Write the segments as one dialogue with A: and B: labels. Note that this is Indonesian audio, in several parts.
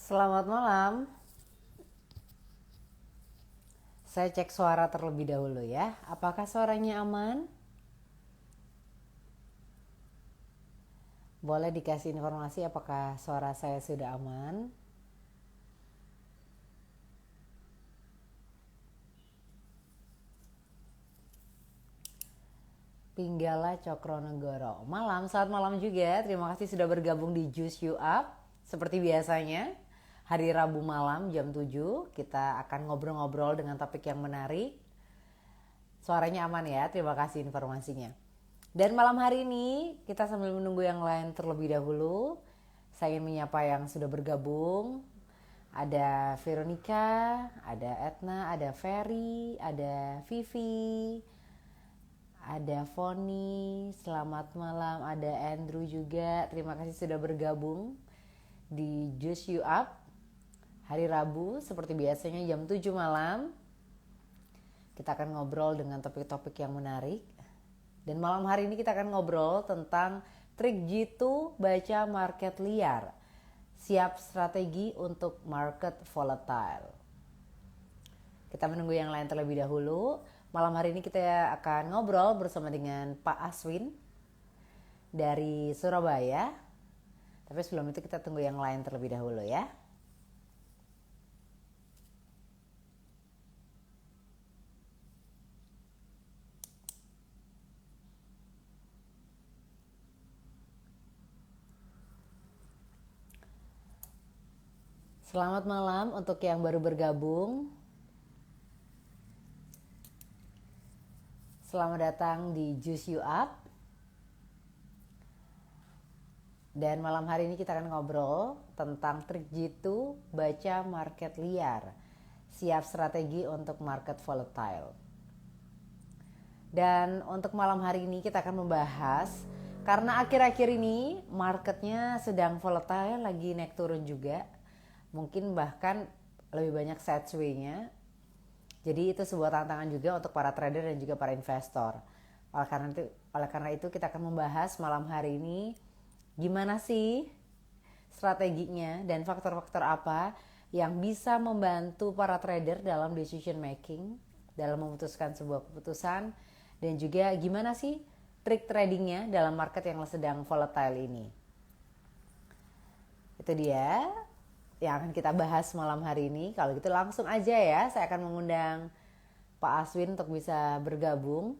A: Selamat malam. Saya cek suara terlebih dahulu ya. Apakah suaranya aman? Boleh dikasih informasi apakah suara saya sudah aman? Pinggala Cokronegoro. Malam, selamat malam juga. Terima kasih sudah bergabung di Juice You Up. Seperti biasanya, hari Rabu malam jam 7 kita akan ngobrol-ngobrol dengan topik yang menarik. Suaranya aman ya, terima kasih informasinya. Dan malam hari ini kita sambil menunggu yang lain terlebih dahulu, saya ingin menyapa yang sudah bergabung. Ada Veronica, ada Etna, ada Ferry, ada Vivi, ada Foni, selamat malam, ada Andrew juga. Terima kasih sudah bergabung di Juice You Up. Hari Rabu seperti biasanya jam 7 malam. Kita akan ngobrol dengan topik-topik yang menarik. Dan malam hari ini kita akan ngobrol tentang trik jitu baca market liar. Siap strategi untuk market volatile. Kita menunggu yang lain terlebih dahulu. Malam hari ini kita akan ngobrol bersama dengan Pak Aswin dari Surabaya. Tapi sebelum itu kita tunggu yang lain terlebih dahulu ya. Selamat malam untuk yang baru bergabung. Selamat datang di Juice You Up. Dan malam hari ini kita akan ngobrol tentang trik jitu baca market liar. Siap strategi untuk market volatile. Dan untuk malam hari ini kita akan membahas, karena akhir-akhir ini marketnya sedang volatile, lagi naik turun juga. Mungkin bahkan lebih banyak sideways-nya. Jadi itu sebuah tantangan juga untuk para trader dan juga para investor. Oleh karena itu kita akan membahas malam hari ini gimana sih strateginya dan faktor-faktor apa yang bisa membantu para trader dalam decision making, dalam memutuskan sebuah keputusan, dan juga gimana sih trik tradingnya dalam market yang sedang volatile ini. Itu dia yang akan kita bahas malam hari ini. Kalau gitu langsung aja ya, saya akan mengundang Pak Aswin untuk bisa bergabung.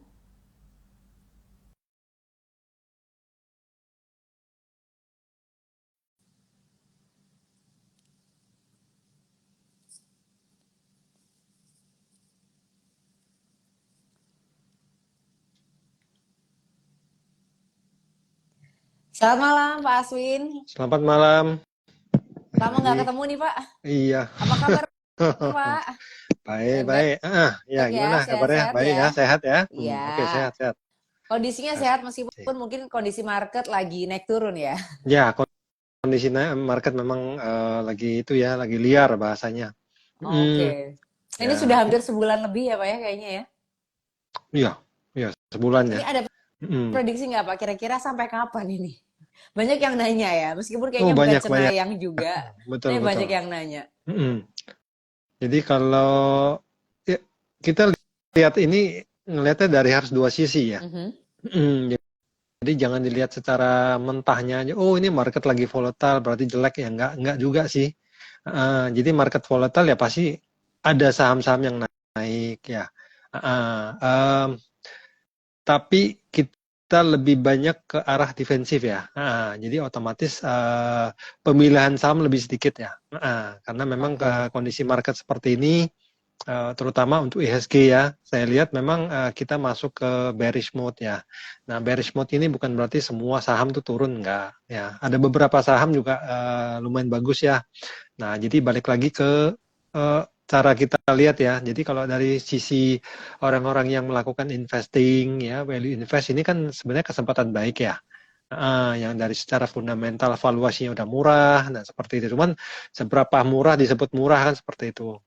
A: Selamat malam Pak Aswin.
B: Selamat malam.
A: Lama nggak ketemu nih Pak.
B: Iya.
A: Apa kabar Pak?
B: Baik,
A: Baik
B: baik. Ya
A: ya,
B: gimana kabarnya?
A: sehat-sehat
B: Baik
A: ya.
B: ya, sehat ya?
A: Iya.
B: Oke, sehat, sehat.
A: Kondisinya sehat meskipun
B: Asik.
A: mungkin kondisi market lagi naik turun ya.
B: Ya, kondisinya market memang lagi itu ya, lagi liar bahasanya.
A: Oke. Ini sudah
B: Ya,
A: hampir sebulan lebih ya Pak ya kayaknya ya.
B: iya, iya, sebulan
A: Ini
B: ya.
A: ada
B: Mm.
A: prediksi nggak Pak kira-kira sampai kapan ini? Banyak yang nanya ya, meskipun
B: Oh,
A: kayaknya bukan
B: banyak, banyak.
A: cenayang juga,
B: Betul,
A: tapi banyak
B: betul.
A: yang nanya.
B: Jadi kalau ya, kita lihat ini ngelihatnya dari harus dua sisi ya.
A: Mhm.
B: Jadi jangan dilihat secara mentahnya aja. Oh ini market lagi volatile berarti jelek ya, enggak juga sih. Jadi market volatile ya pasti ada saham-saham yang naik ya. Tapi kita lebih banyak ke arah defensif ya. Jadi otomatis pemilihan saham lebih sedikit ya. Karena memang
A: Oke.
B: kondisi market seperti ini, terutama untuk IHSG ya, saya lihat memang kita masuk ke bearish mode ya. Nah, bearish mode ini bukan berarti semua saham tuh turun, enggak ya. Ada beberapa saham juga lumayan bagus ya. Nah, jadi balik lagi ke cara kita lihat ya. Jadi kalau dari sisi orang-orang yang melakukan investing ya, value invest ini kan sebenarnya kesempatan baik ya. Yang dari secara fundamental valuasinya udah murah, nah seperti itu. Cuman seberapa murah disebut murah kan seperti itu.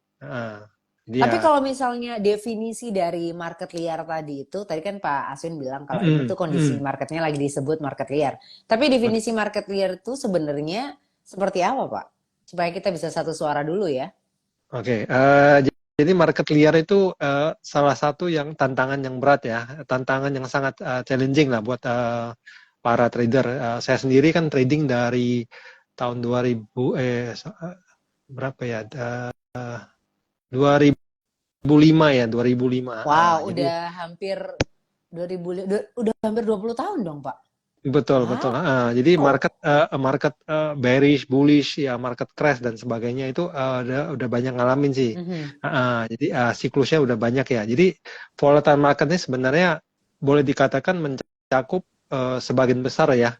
B: Jadi
A: Tapi
B: ya,
A: kalau misalnya definisi dari market liar tadi kan Pak Aswin bilang kalau ini tuh kondisi marketnya lagi disebut market liar. Tapi definisi market liar itu sebenarnya seperti apa Pak? supaya kita bisa satu suara dulu ya.
B: Oke, jadi market liar itu salah satu yang tantangan yang berat ya, tantangan yang sangat challenging lah buat para trader. Saya sendiri kan trading dari tahun 2000 berapa ya? 2005 ya, 2005.
A: Wow,
B: Jadi
A: udah hampir 2000, udah hampir 20 tahun dong, Pak.
B: betul betul.
A: Wow.
B: Jadi market bearish, bullish, ya market crash dan sebagainya itu udah banyak ngalamin sih.
A: Mhm.
B: Jadi siklusnya udah banyak ya. Jadi volatile market ini sebenarnya boleh dikatakan mencakup sebagian besar ya.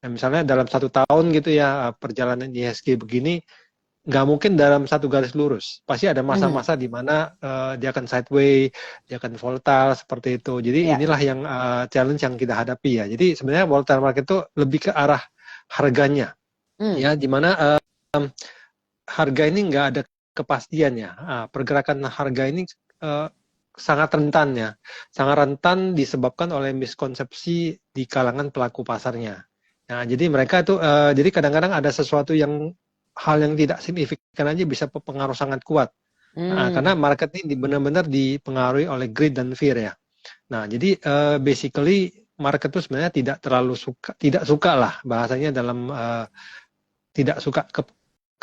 B: Nah, misalnya dalam 1 tahun gitu ya perjalanan IHSG begini, nggak mungkin dalam satu garis lurus. Pasti ada
A: Mhm.
B: masa-masa di mana dia akan sideways, dia akan volatile seperti itu. Jadi
A: Ya.
B: inilah yang challenge yang kita hadapi ya. Jadi sebenarnya volatile market itu lebih ke arah harganya,
A: Hmm.
B: ya, di mana harga ini nggak ada kepastian ya. Pergerakan harga ini uh, sangat rentan ya, sangat rentan disebabkan oleh miskonsepsi di kalangan pelaku pasarnya. Nah, jadi mereka itu, jadi kadang-kadang ada sesuatu yang hal yang tidak signifikan aja bisa berpengaruh sangat kuat. Karena
A: Hmm.
B: market ini benar-benar dipengaruhi oleh greed dan fear ya. Nah, jadi basically market itu sebenarnya tidak suka lah bahasanya dalam tidak suka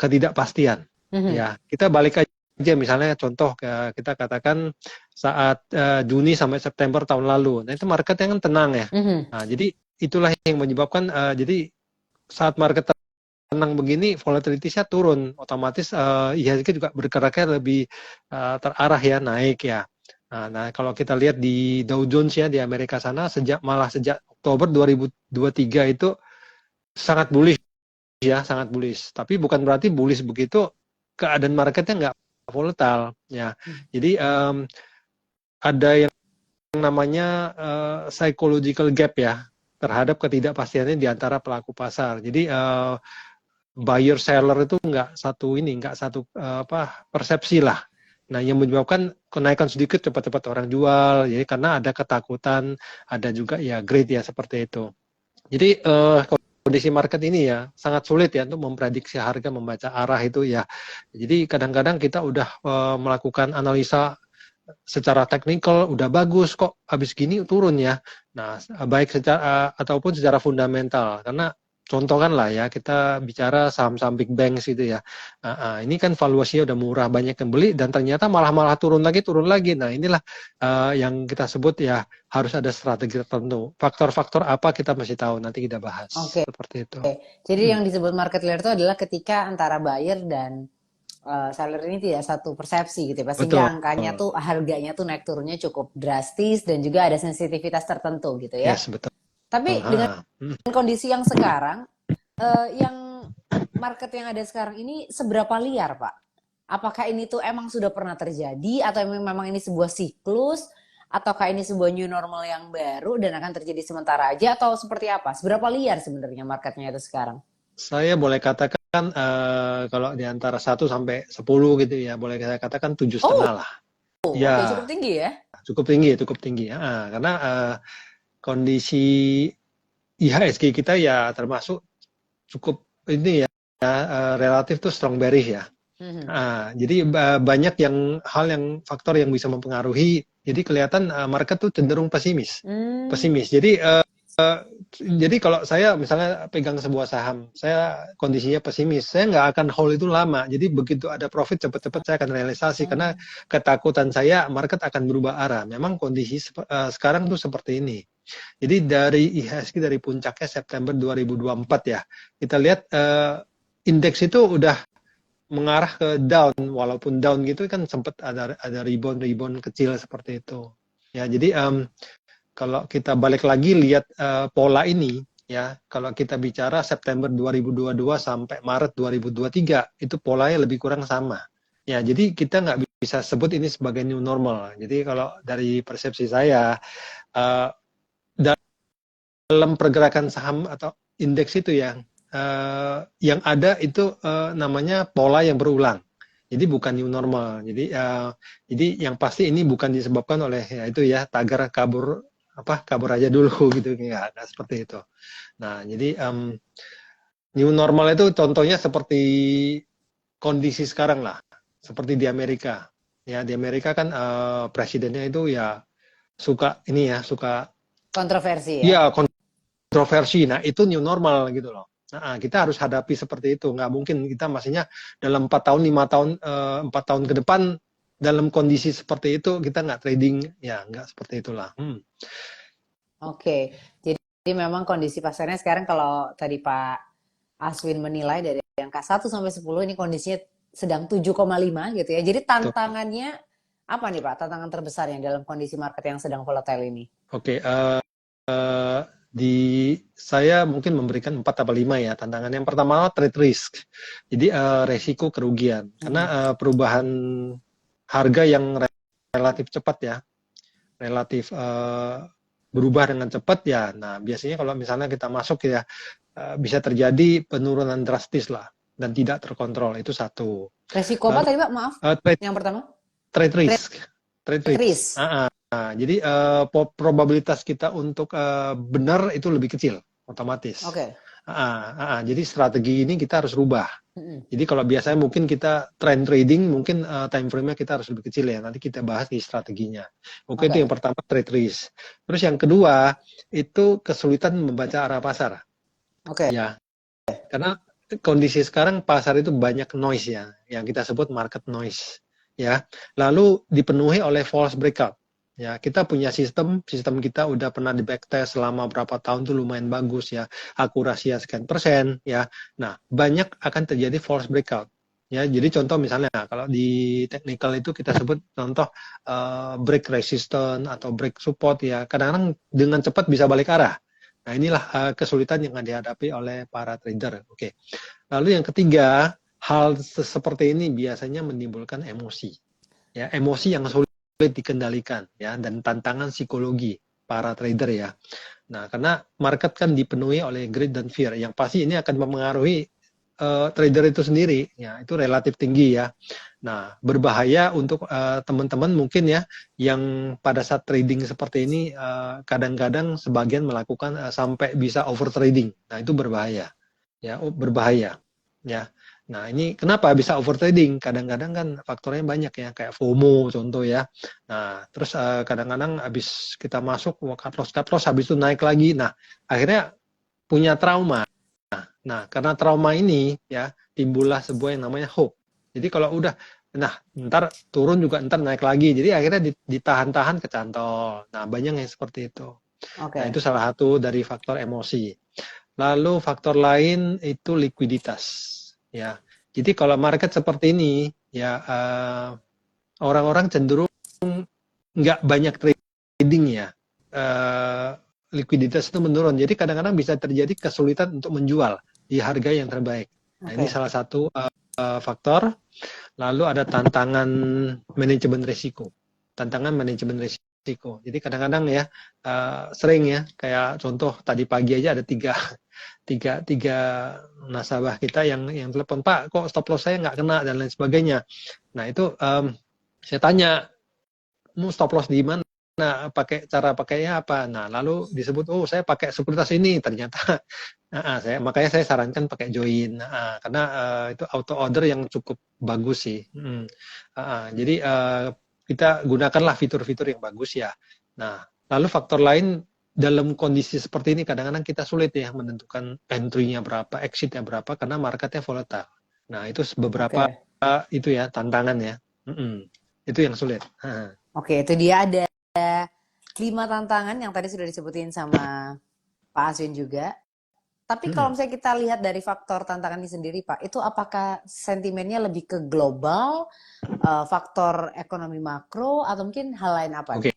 B: ketidakpastian.
A: Mhm.
B: Ya, kita balik aja misalnya contoh kita katakan saat Juni sampai September tahun lalu. Nah, itu marketnya kan tenang ya.
A: Mhm.
B: Nah, jadi itulah yang menyebabkan jadi saat market tenang begini volatility-nya turun, otomatis IHSG juga bergeraknya lebih terarah ya, naik ya. Nah, kalau kita lihat di Dow Jones ya di Amerika sana malah sejak Oktober 2023 itu sangat bullish ya, sangat bullish. Tapi bukan berarti bullish begitu keadaan marketnya nggak volatile ya. Jadi ada yang namanya psychological gap ya terhadap ketidakpastiannya di antara pelaku pasar. Jadi buyer seller itu nggak satu persepsi lah. Nah, yang menyebabkan kenaikan sedikit cepat-cepat orang jual, jadi karena ada ketakutan, ada juga ya greed ya seperti itu. Jadi kondisi market ini ya sangat sulit ya untuk memprediksi harga, membaca arah itu ya. Jadi kadang-kadang kita udah melakukan analisa secara teknikal udah bagus kok habis gini turun ya. Nah, baik secara ataupun secara fundamental karena contoh kan lah ya kita bicara saham-saham big banks gitu ya. Ini kan valuasinya udah murah banyak yang beli dan ternyata malah turun lagi. Nah, inilah yang kita sebut ya harus ada strategi tertentu. Faktor-faktor apa kita masih tahu nanti kita bahas
A: Oke.
B: seperti itu.
A: Jadi
B: Hmm,
A: yang disebut market liar itu adalah ketika antara buyer dan seller ini tidak satu persepsi gitu ya, Pak. Sehingga
B: betul.
A: angkanya tuh harganya tuh naik turunnya cukup drastis dan juga ada sensitivitas tertentu gitu ya.
B: Yes, betul.
A: Tapi dengan
B: Hmm.
A: kondisi yang sekarang, yang market yang ada sekarang ini seberapa liar, Pak? Apakah ini tuh emang sudah pernah terjadi atau memang ini sebuah siklus ataukah ini sebuah new normal yang baru dan akan terjadi sementara aja atau seperti apa? Seberapa liar sebenarnya marketnya itu sekarang?
B: Saya boleh katakan kalau di antara 1 sampai 10 gitu ya, boleh saya katakan 7,5
A: Oh,
B: lah.
A: oke, cukup
B: Ya,
A: tinggi ya.
B: cukup tinggi ya. Karena kondisi IHSG kita ya termasuk cukup ini ya, relatif tuh strong bearish ya.
A: Mhm.
B: Jadi banyak hal yang faktor yang bisa mempengaruhi. Jadi kelihatan market tuh cenderung pesimis.
A: Hmm.
B: Pesimis. Jadi kalau saya misalnya pegang sebuah saham, saya kondisinya pesimis, saya nggak akan hold itu lama. Jadi begitu ada profit cepat-cepat saya akan realisasi karena ketakutan saya market akan berubah arah. Memang kondisi sekarang tuh seperti ini. Jadi dari IHSG dari puncaknya September 2024 ya, kita lihat indeks itu udah mengarah ke down, walaupun down gitu kan sempat ada rebound kecil seperti itu. Ya, jadi kalau kita balik lagi lihat pola ini ya, kalau kita bicara September 2022 sampai Maret 2023 itu polanya lebih kurang sama. Ya, jadi kita nggak bisa sebut ini sebagai new normal. Jadi kalau dari persepsi saya uh, dalam pergerakan saham atau indeks itu yang ada itu namanya pola yang berulang. Jadi bukan new normal. Jadi yang pasti ini bukan disebabkan oleh ya itu ya tagar kabur aja dulu gitu nggak ada seperti itu. Nah, jadi new normal itu contohnya seperti kondisi sekarang lah, seperti di Amerika. Ya, di Amerika kan presidennya itu ya suka ini ya, suka
A: Kontroversi ya.
B: ya kontroversi. Nah, itu new normal gitu loh. Nah, kita harus hadapi seperti itu. Nggak mungkin kita maksudnya dalam 4 tahun, 5 tahun, 4 tahun ke depan dalam kondisi seperti itu kita nggak trading, ya nggak seperti itulah.
A: Oke, jadi memang kondisi pasarnya sekarang kalau tadi Pak Aswin menilai dari angka 1 sampai 10 ini kondisinya sedang 7,5 gitu ya. Jadi
B: Tuh.
A: tantangannya apa nih Pak? Tantangan terbesarnya dalam kondisi market yang sedang volatile ini?
B: Oke, di saya mungkin memberikan 4 atau 5 ya tantangan. Yang pertama trade risk. Jadi resiko kerugian. Karena
A: Mm-mm.
B: perubahan harga yang relatif cepat ya, relatif berubah dengan cepat ya. Nah, biasanya kalau misalnya kita masuk ya bisa terjadi penurunan drastis lah dan tidak terkontrol. Itu satu.
A: Resiko apa
B: Lalu
A: tadi Pak? Maaf.
B: trade
A: Yang pertama,
B: trade
A: trade
B: risk. Trade risk.
A: risk.
B: Jadi probabilitas kita untuk benar itu lebih kecil otomatis.
A: Oke.
B: Jadi strategi ini kita harus rubah.
A: Mm-mm.
B: Jadi kalau biasanya mungkin kita trend trading, mungkin time frame-nya kita harus lebih kecil ya. Nanti kita bahas di strateginya. Oke, itu
A: Oke.
B: yang pertama trade risk. Terus yang kedua itu kesulitan membaca arah pasar.
A: Oke.
B: Ya, karena kondisi sekarang pasar itu banyak noise ya, yang kita sebut market noise. Ya, lalu dipenuhi oleh false breakout. Ya, kita punya sistem kita udah pernah di backtest selama berapa tahun tuh lumayan bagus ya, akurasi sekian persen ya. Nah, banyak akan terjadi false breakout. Ya, jadi contoh misalnya kalau di technical itu kita sebut contoh break resistance atau break support ya. Kadang-kadang dengan cepat bisa balik arah. Nah, inilah kesulitan yang dihadapi oleh para trader. Oke. Lalu yang ketiga, hal seperti ini biasanya menimbulkan emosi. Ya, emosi yang sulit dikendalikan ya dan tantangan psikologi para trader ya. Nah, karena market kan dipenuhi oleh greed dan fear yang pasti ini akan mempengaruhi trader itu sendiri ya, itu relatif tinggi ya. Nah, berbahaya untuk teman-teman mungkin ya yang pada saat trading seperti ini kadang-kadang sebagian melakukan sampai bisa over trading. Nah, itu berbahaya. Ya, berbahaya. Ya. Nah, ini kenapa bisa over trading? Kadang-kadang kan faktornya banyak ya, kayak FOMO contoh ya. Nah, terus kadang-kadang habis kita masuk cut loss habis itu naik lagi. Nah, akhirnya punya trauma. Nah, karena trauma ini ya timbullah sebuah yang namanya hope. Jadi kalau udah nah ntar turun juga ntar naik lagi. Jadi akhirnya ditahan-tahan kecantol. Nah, banyak yang seperti itu. Nah, itu
A: Oke.
B: salah satu dari faktor emosi. Lalu faktor lain itu likuiditas. Ya, jadi kalau market seperti ini, ya orang-orang cenderung nggak banyak trading ya. Likuiditas itu menurun. Jadi kadang-kadang bisa terjadi kesulitan untuk menjual di harga yang terbaik. Nah, ini
A: Oke.
B: salah satu faktor. Lalu ada tantangan manajemen risiko. Tantangan manajemen risiko. Jadi kadang-kadang ya sering ya kayak contoh tadi pagi aja ada tiga nasabah kita yang telepon, Pak kok stop loss saya nggak kena dan lain sebagainya. Nah itu saya tanya mau stop loss di mana, pakai cara pakainya apa. Nah lalu disebut oh saya pakai sekuritas ini ternyata. Makanya saya sarankan pakai join karena itu auto order yang cukup bagus sih. Jadi kita gunakanlah fitur-fitur yang bagus ya. Nah lalu faktor lain dalam kondisi seperti ini kadang-kadang kita sulit ya menentukan entry-nya berapa, exit-nya berapa karena marketnya volatile. Nah itu beberapa
A: Oke.
B: itu ya tantangan ya. Itu yang sulit.
A: Oke, itu dia ada 5 tantangan yang tadi sudah disebutin sama Pak Aswin juga. Tapi kalau misalnya kita lihat dari faktor tantangannya sendiri, Pak, itu apakah sentimennya lebih ke global, faktor ekonomi makro, atau mungkin hal lain apa
B: Oke,
A: nih?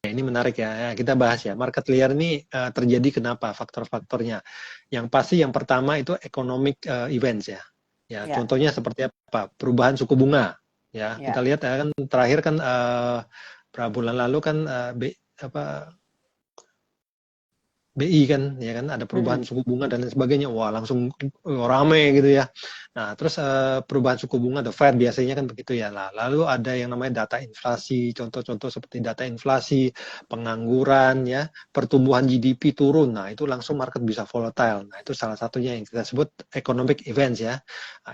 B: ini menarik ya. Kita bahas ya. Market liar ini terjadi kenapa? Faktor-faktornya. Yang pasti yang pertama itu economic events ya. Ya,
A: Ya,
B: contohnya seperti apa? Perubahan suku bunga. Ya, kita
A: ya.
B: lihat ya kan terakhir kan berapa bulan lalu kan BI kan, ya kan ada perubahan suku bunga dan lain sebagainya, wah langsung rame gitu ya. Nah, terus perubahan suku bunga, the Fed biasanya kan begitu ya. Lah, lalu ada yang namanya data inflasi, contoh-contoh seperti data inflasi, pengangguran ya, pertumbuhan GDP turun. Nah, itu langsung market bisa volatile. Nah, itu salah satunya yang kita sebut economic events ya,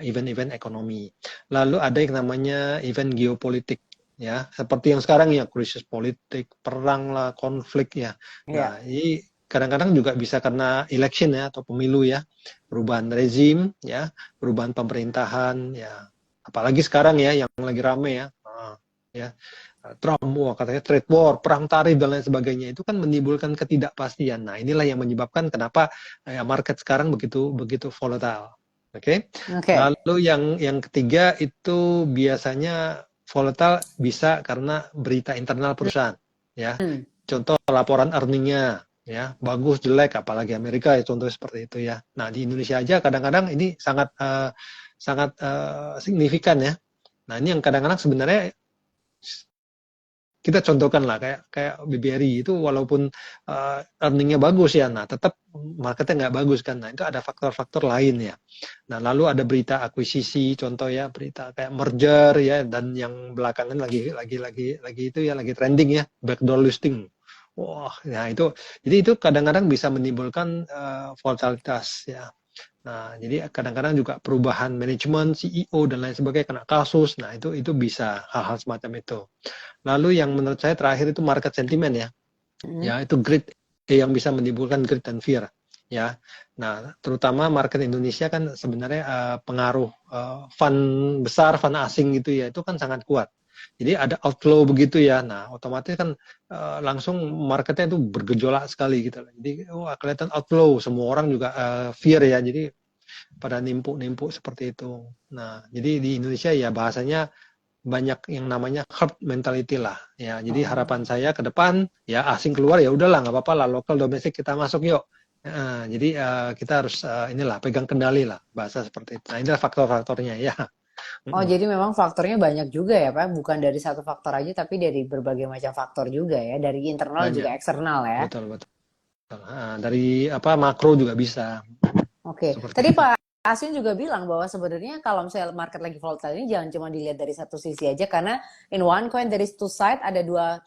B: event-event ekonomi. Lalu ada yang namanya event geopolitik ya, seperti yang sekarang ya, krisis politik, perang lah, konflik ya.
A: Iya.
B: Nah, ini kadang-kadang juga bisa karena election ya atau pemilu ya, perubahan rezim ya, perubahan pemerintahan ya, apalagi sekarang ya yang lagi rame ya, ya Trump, wah katanya trade war, perang tarif dan lain sebagainya, itu kan menimbulkan ketidakpastian. Nah, inilah yang menyebabkan kenapa ya, market sekarang begitu begitu volatile. Oke.
A: Oke.
B: Lalu yang ketiga itu biasanya volatile bisa karena berita internal perusahaan ya.
A: Hmm.
B: Contoh laporan earningnya ya, bagus jelek, apalagi Amerika ya contoh seperti itu ya. Nah, di Indonesia aja kadang-kadang ini sangat sangat signifikan ya. Nah, ini yang kadang-kadang sebenarnya kita contohkan lah kayak kayak BBRI itu walaupun earningnya bagus ya, nah tetap marketnya nggak bagus kan. Nah, itu ada faktor-faktor lain ya. Nah, lalu ada berita akuisisi, contoh ya, berita kayak merger ya, dan yang belakangan lagi itu ya, lagi trending ya, backdoor listing. Wah, nah itu, jadi itu kadang-kadang bisa menimbulkan volatilitas ya. Nah, jadi kadang-kadang juga perubahan manajemen, CEO dan lain sebagainya kena kasus. Nah, itu bisa hal-hal semacam itu. Lalu yang menurut saya terakhir itu market sentiment ya. Ya, itu greed yang bisa menimbulkan greed dan fear. Ya, nah terutama market Indonesia kan sebenarnya pengaruh fund besar, fund asing gitu ya, itu kan sangat kuat. Jadi ada outflow begitu ya, nah otomatis kan langsung marketnya itu bergejolak sekali gitu. Jadi wah, kelihatan outflow, semua orang juga fear ya, jadi pada nimpuk-nimpuk seperti itu. Nah, jadi di Indonesia ya bahasanya banyak yang namanya herd mentality lah ya. Jadi harapan saya ke depan ya asing keluar ya udahlah nggak apa-apa lah, lokal domestik kita masuk yuk. Jadi kita harus inilah pegang kendali lah bahasa seperti itu. Nah, inilah faktor-faktornya ya.
A: Oh, jadi memang faktornya banyak juga ya, Pak. Bukan dari satu faktor aja, tapi dari berbagai macam faktor juga ya. Dari internal juga
B: Banyak,
A: eksternal ya.
B: betul betul. Dari apa makro juga bisa
A: Oke.
B: seperti
A: Tadi
B: itu.
A: Pak Asin juga bilang bahwa sebenarnya kalau misalnya market lagi volatile ini jangan cuma dilihat dari satu sisi aja, karena in one coin there is two side, ada dua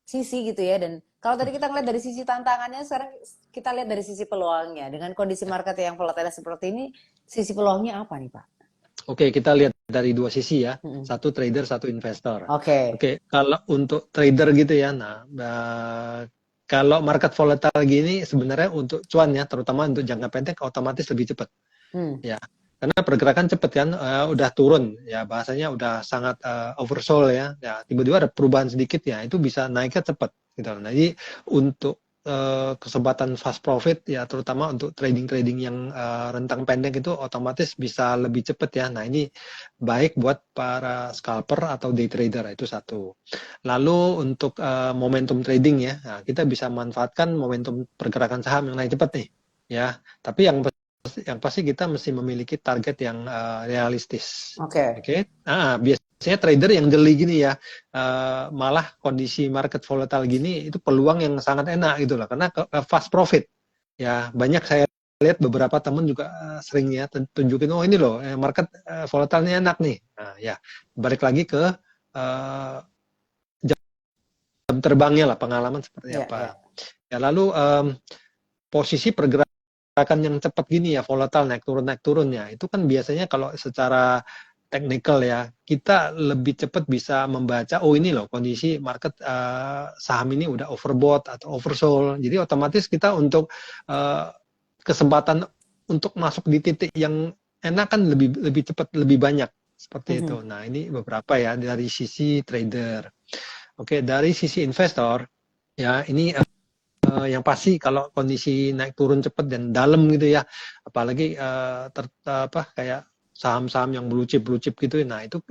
A: sisi gitu ya. Dan kalau tadi kita ngeliat dari sisi tantangannya, sekarang kita lihat dari sisi peluangnya. Dengan kondisi market yang volatile seperti ini, sisi peluangnya apa nih Pak?
B: Oke, kita lihat dari dua sisi ya.
A: Mm-mm.
B: Satu trader, satu investor.
A: Oke.
B: Oke, kalau untuk trader gitu ya, nah kalau market volatile gini sebenarnya untuk cuan ya, terutama untuk jangka pendek otomatis lebih cepat
A: Hmm.
B: ya. Karena pergerakan cepat kan, udah turun ya, bahasanya udah sangat oversold ya. Ya, tiba-tiba ada perubahan sedikit ya, itu bisa naiknya cepat gitu. Nah, jadi untuk kesempatan fast profit ya, terutama untuk trading-trading yang rentang pendek itu otomatis bisa lebih cepat ya. Nah, ini baik buat para scalper atau day trader, itu satu. Lalu untuk momentum trading ya, nah, kita bisa manfaatkan momentum pergerakan saham yang naik cepat nih ya. Tapi yang pasti kita mesti memiliki target yang realistis.
A: Oke.
B: Oke. Biasanya trader yang jeli gini ya, malah kondisi market volatile gini itu peluang yang sangat enak gitu loh, karena fast profit. Ya, banyak saya lihat beberapa teman juga sering ya tunjukin, oh ini loh market volatile-nya enak nih. Nah, ya, balik lagi ke jam terbangnya lah, pengalaman seperti
A: Ya, ya.
B: apa. Ya, lalu posisi pergerakan yang cepat gini ya, volatile naik turun ya, itu kan biasanya kalau secara technical ya, kita lebih cepat bisa membaca, oh ini loh kondisi market saham ini udah overbought atau oversold. Jadi otomatis kita untuk kesempatan untuk masuk di titik yang enak kan lebih lebih cepat, lebih banyak seperti itu. Nah, ini beberapa ya dari sisi trader. Oke, dari sisi investor ya, ini yang pasti kalau kondisi naik turun cepat dan dalam gitu ya, apalagi kayak saham-saham yang blue chip gitu, nah itu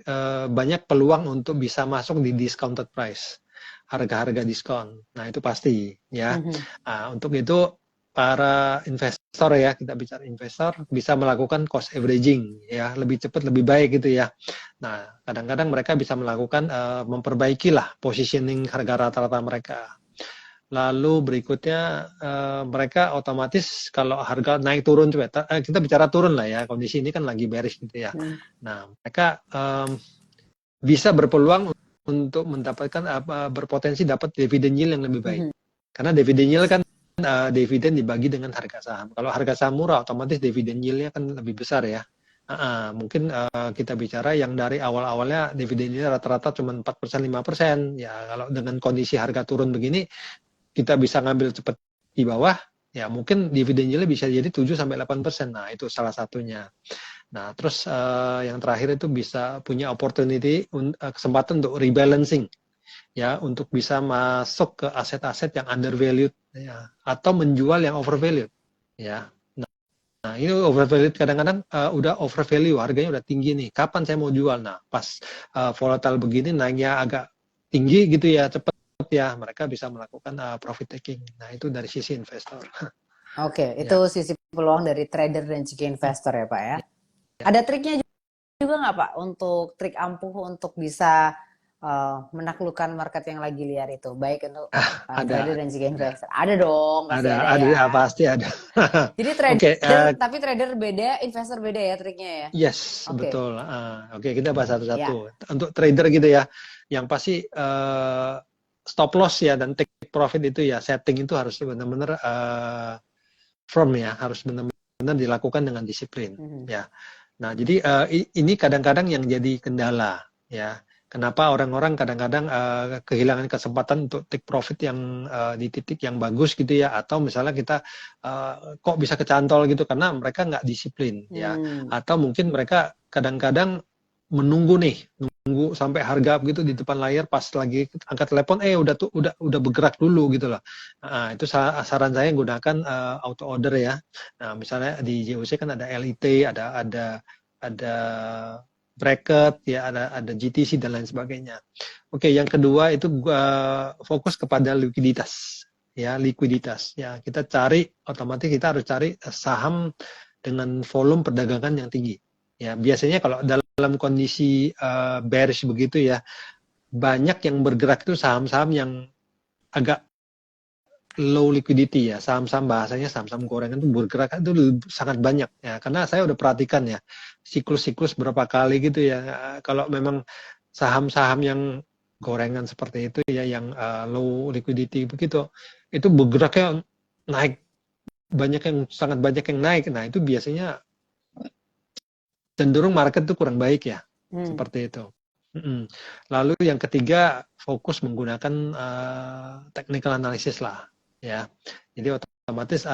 B: banyak peluang untuk bisa masuk di discounted price, harga-harga diskon. Nah, itu pasti ya. Nah, untuk itu para investor ya, kita bicara investor bisa melakukan cost averaging ya, lebih cepat lebih baik gitu ya. Nah, kadang-kadang mereka bisa melakukan memperbaiki lah positioning harga rata-rata mereka. Lalu berikutnya mereka otomatis kalau harga naik turun coba kita bicara turun lah ya, kondisi ini kan lagi bearish gitu ya. Nah, mereka bisa berpeluang untuk mendapatkan berpotensi dapat dividen yield yang lebih baik. Karena dividen yield kan dividen dibagi dengan harga saham. Kalau harga saham murah, otomatis dividen yield-nya kan lebih besar ya. Mungkin kita bicara yang dari awal-awalnya dividen yield rata-rata cuma 4%, 5%. Ya, kalau dengan kondisi harga turun begini, kita bisa ngambil cepat di bawah, ya mungkin dividen yield bisa jadi 7-8%. Nah, itu salah satunya. Nah, terus yang terakhir itu bisa punya opportunity, kesempatan untuk rebalancing, ya, untuk bisa masuk ke aset-aset yang undervalued, ya, atau menjual yang overvalued, ya. Nah, ini overvalued kadang-kadang udah overvalue, harganya udah tinggi nih. Kapan saya mau jual? Nah, pas volatile begini naiknya agak tinggi gitu ya, cepat ya, mereka bisa melakukan profit taking. Nah, itu dari sisi investor.
A: Oke, itu
B: Ya.
A: sisi peluang dari trader dan juga investor ya Pak ya. Ada triknya juga nggak Pak untuk trik ampuh untuk bisa menaklukkan market yang lagi liar itu, baik untuk trader dan juga investor? Ada dong, pasti ada ya.
B: Pasti ada.
A: Jadi
B: Oke,
A: trader, tapi trader beda, investor beda ya triknya ya.
B: yes,
A: Oke,
B: betul. Oke, kita bahas
A: ya.
B: satu-satu. Untuk trader gitu ya, yang pasti stop loss ya dan take profit itu ya, setting itu harus benar-benar firm ya, harus benar-benar dilakukan dengan disiplin ya. Nah, jadi ini kadang-kadang yang jadi kendala ya. Kenapa orang-orang kadang-kadang kehilangan kesempatan untuk take profit yang di titik yang bagus gitu ya, atau misalnya kita kok bisa kecantol gitu karena mereka nggak disiplin ya, atau mungkin mereka kadang-kadang menunggu sampai harga begitu di depan layar, pas lagi angkat telepon udah bergerak dulu gitu loh. Nah, itu saran saya gunakan auto order ya. Nah, misalnya di JOC kan ada LIT, ada bracket ya, ada GTC dan lain sebagainya. Oke, yang kedua itu fokus kepada likuiditas ya, likuiditas ya. Kita cari, otomatis kita harus cari saham dengan volume perdagangan yang tinggi ya. Biasanya kalau dalam kondisi bearish begitu ya, banyak yang bergerak itu saham-saham yang agak low liquidity ya, saham-saham bahasanya saham-saham gorengan itu bergerak itu sangat banyak ya, karena saya udah perhatikan ya siklus-siklus berapa kali gitu ya. Kalau memang saham-saham yang gorengan seperti itu ya, yang low liquidity begitu, itu bergeraknya naik, sangat banyak yang naik. Nah, itu biasanya cenderung market itu kurang baik ya, seperti itu. Lalu yang ketiga, fokus menggunakan technical analysis lah ya. Jadi otomatis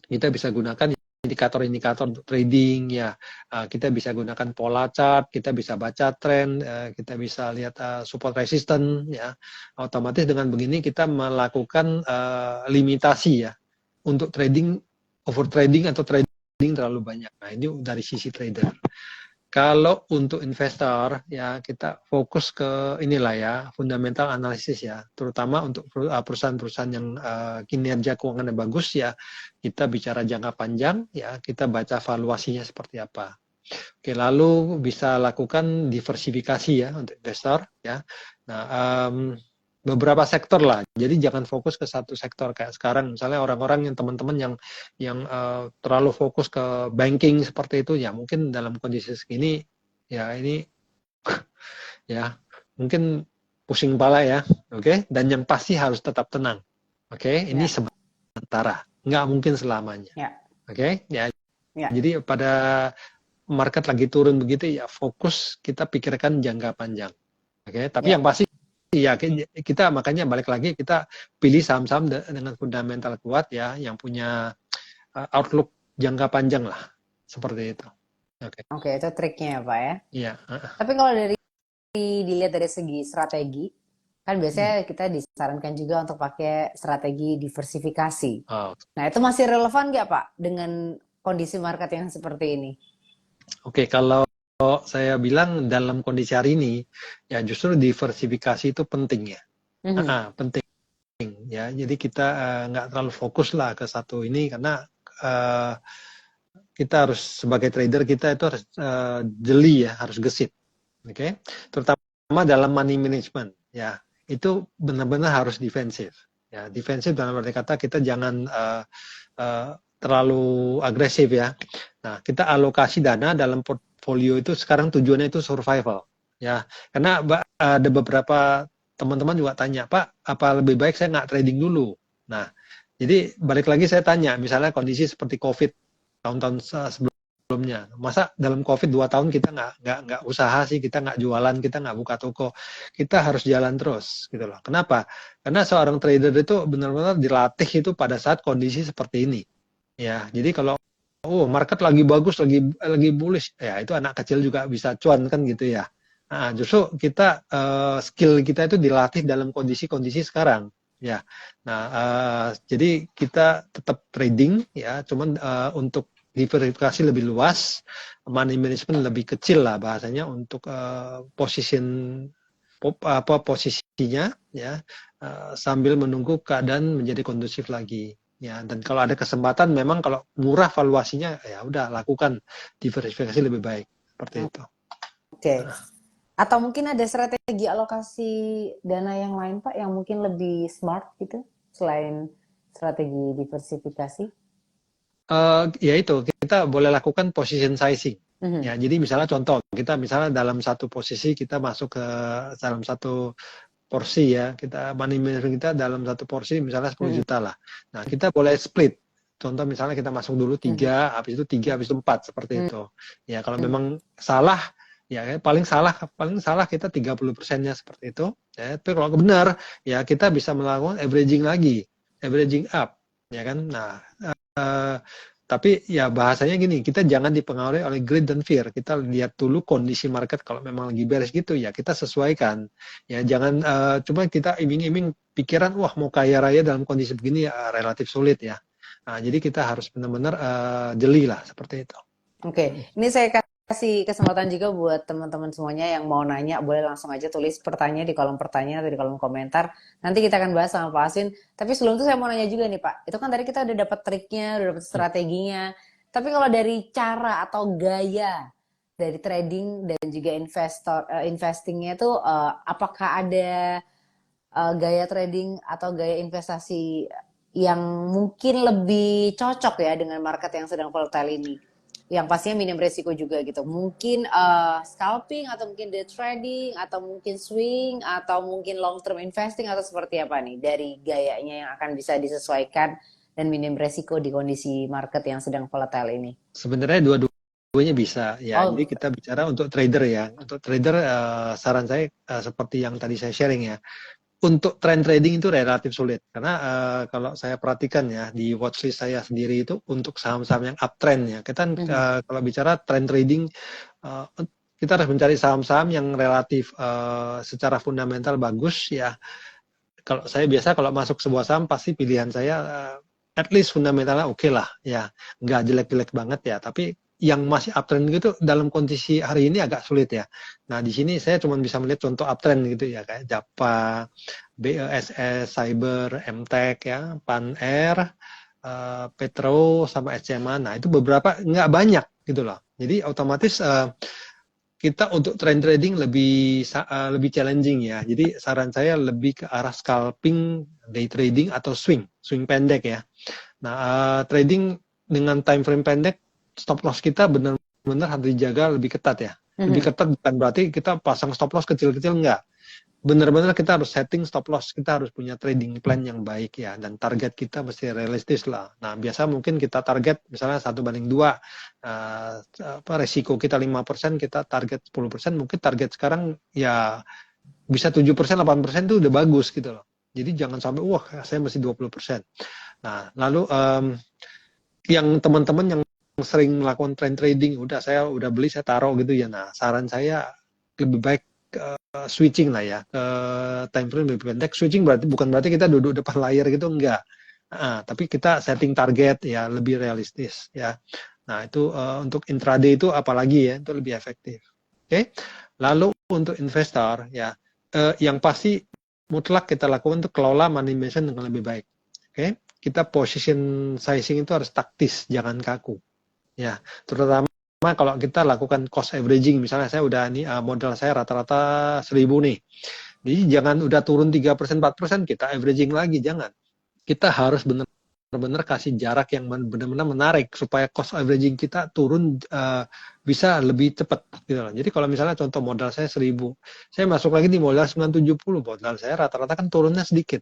B: kita bisa gunakan indikator-indikator untuk trading ya. Kita bisa gunakan pola chart, kita bisa baca tren, kita bisa lihat support resistance ya. Otomatis dengan begini kita melakukan limitasi ya untuk trading, over trading atau trading terlalu banyak. Nah, ini dari sisi trader. Kalau untuk investor ya, kita fokus ke inilah ya, fundamental analisis ya, terutama untuk perusahaan-perusahaan yang kinerja keuangannya bagus ya, kita bicara jangka panjang ya, kita baca valuasinya seperti apa. Oke, lalu bisa lakukan diversifikasi ya untuk investor ya. Nah, beberapa sektor lah. Jadi jangan fokus ke satu sektor kayak sekarang. Misalnya orang-orang yang teman-teman yang terlalu fokus ke banking seperti itu ya, mungkin dalam kondisi segini ya ini ya mungkin pusing kepala ya. Oke. Dan yang pasti harus tetap tenang. Oke. Ini sementara, nggak mungkin selamanya. Oke. Ya. Jadi pada market lagi turun begitu ya, fokus kita pikirkan jangka panjang. Oke. Tapi yang pasti ya, kita makanya balik lagi kita pilih saham-saham dengan fundamental kuat ya, yang punya outlook jangka panjang lah, seperti itu.
A: Oke, itu triknya ya Pak ya.
B: Iya.
A: Tapi kalau dilihat dari segi strategi, kan biasanya kita disarankan juga untuk pakai strategi diversifikasi. Nah, itu masih relevan nggak Pak dengan kondisi market yang seperti ini?
B: Oke, kalau saya bilang dalam kondisi hari ini ya justru diversifikasi itu penting ya. Penting ya. Jadi kita nggak terlalu fokus lah ke satu ini, karena kita harus sebagai trader kita itu harus jeli ya, harus gesit. Oke. Terutama dalam money management ya. Itu benar-benar harus defensif Ya, defensif dalam arti kata kita jangan terlalu agresif ya. Nah, kita alokasi dana dalam portfolio itu sekarang tujuannya itu survival. Ya, karena ada beberapa teman-teman juga tanya, Pak, apa lebih baik saya nggak trading dulu? Nah, jadi balik lagi saya tanya, misalnya kondisi seperti COVID tahun-tahun sebelumnya, masa dalam COVID 2 tahun kita nggak usaha sih, kita nggak jualan, kita nggak buka toko, kita harus jalan terus gitu loh. Kenapa? Karena seorang trader itu benar-benar dilatih itu pada saat kondisi seperti ini. Ya, jadi kalau market lagi bagus, lagi bullish, ya itu anak kecil juga bisa cuan kan gitu ya. Nah, justru kita skill kita itu dilatih dalam kondisi-kondisi sekarang. Ya, nah jadi kita tetap trading ya, cuman untuk diversifikasi lebih luas, money management lebih kecil lah bahasanya untuk posisinya ya, sambil menunggu keadaan menjadi kondusif lagi. Ya, dan kalau ada kesempatan memang kalau murah valuasinya ya udah lakukan diversifikasi lebih baik seperti itu.
A: Oke. Atau mungkin ada strategi alokasi dana yang lain Pak yang mungkin lebih smart gitu selain strategi diversifikasi?
B: Ya itu kita boleh lakukan position sizing. Ya, jadi misalnya contoh kita misalnya dalam satu posisi kita masuk ke dalam satu porsi ya, kita money management kita dalam satu porsi misalnya 10 juta lah. Nah, kita boleh split. Contoh misalnya kita masuk dulu 3, habis itu 3, habis itu 4 seperti itu. Ya, kalau memang salah ya paling salah kita 30%-nya seperti itu. Ya, tapi kalau benar ya kita bisa melakukan averaging lagi, averaging up, ya kan. Nah, tapi ya bahasanya gini, kita jangan dipengaruhi oleh greed dan fear. Kita lihat dulu kondisi market kalau memang lagi beres gitu ya kita sesuaikan. Ya jangan cuma kita iming-iming pikiran wah mau kaya raya dalam kondisi begini ya relatif sulit ya. Nah, jadi kita harus benar-benar jeli lah seperti itu.
A: Oke, ini saya kasih kesempatan juga buat teman-teman semuanya yang mau nanya, boleh langsung aja tulis pertanyaan di kolom pertanyaan atau di kolom komentar. Nanti kita akan bahas sama Pak Aswin. Tapi sebelum itu saya mau nanya juga nih Pak, itu kan tadi kita udah dapat triknya, udah dapat strateginya. Tapi kalau dari cara atau gaya dari trading dan juga investingnya itu apakah ada gaya trading atau gaya investasi yang mungkin lebih cocok ya dengan market yang sedang volatile ini? Yang pastinya minim resiko juga gitu. Mungkin scalping atau mungkin day trading atau mungkin swing atau mungkin long term investing atau seperti apa nih dari gayanya yang akan bisa disesuaikan dan minim resiko di kondisi market yang sedang volatile ini?
B: Sebenarnya dua-duanya bisa ya. Jadi kita bicara untuk trader ya. Untuk trader saran saya seperti yang tadi saya sharing ya. Untuk trend trading itu relatif sulit karena kalau saya perhatikan ya di watchlist saya sendiri itu untuk saham-saham yang uptrend ya kita kalau bicara trend trading kita harus mencari saham-saham yang relatif secara fundamental bagus ya. Kalau saya biasa kalau masuk sebuah saham pasti pilihan saya at least fundamentalnya oke lah ya, nggak jelek-jelek banget ya, tapi yang masih uptrend gitu dalam kondisi hari ini agak sulit ya. Nah di sini saya cuma bisa melihat contoh uptrend gitu ya kayak Japa, BESS, Cyber, MTEK ya, Pan Air, Petro sama SCMA. Nah itu beberapa nggak banyak gitu loh. Jadi otomatis kita untuk trend trading lebih challenging ya. Jadi saran saya lebih ke arah scalping, day trading atau swing pendek ya. Nah trading dengan time frame pendek stop loss kita benar-benar harus dijaga lebih ketat ya. Lebih ketat bukan berarti kita pasang stop loss kecil-kecil, enggak. Benar-benar kita harus setting stop loss, kita harus punya trading plan yang baik ya, dan target kita mesti realistis lah. Nah biasa mungkin kita target misalnya 1/2, resiko kita 5%, kita target 10%, mungkin target sekarang ya bisa 7%, 8% itu udah bagus gitu loh. Jadi jangan sampai wah saya mesti 20%. Nah lalu yang teman-teman yang sering melakukan trend trading, saya udah beli, saya taruh gitu ya. Nah, saran saya lebih baik switching lah ya ke time frame lebih pendek. Switching bukan berarti kita duduk depan layar gitu, enggak. Tapi kita setting target ya lebih realistis ya. Nah, itu untuk intraday itu apalagi ya, itu lebih efektif. Oke. Lalu untuk investor ya yang pasti mutlak kita lakukan untuk kelola money management dengan lebih baik. Oke. Kita position sizing itu harus taktis, jangan kaku. Ya, terutama kalau kita lakukan cost averaging, misalnya saya udah nih modal saya rata-rata 1.000 nih. Jadi jangan udah turun 3%, 4% kita averaging lagi, jangan. kita harus benar-benar kasih jarak yang benar-benar menarik supaya cost averaging kita turun bisa lebih cepat gitu loh. Jadi kalau misalnya contoh modal saya 1.000, saya masuk lagi di modal 970, modal saya rata-rata kan turunnya sedikit.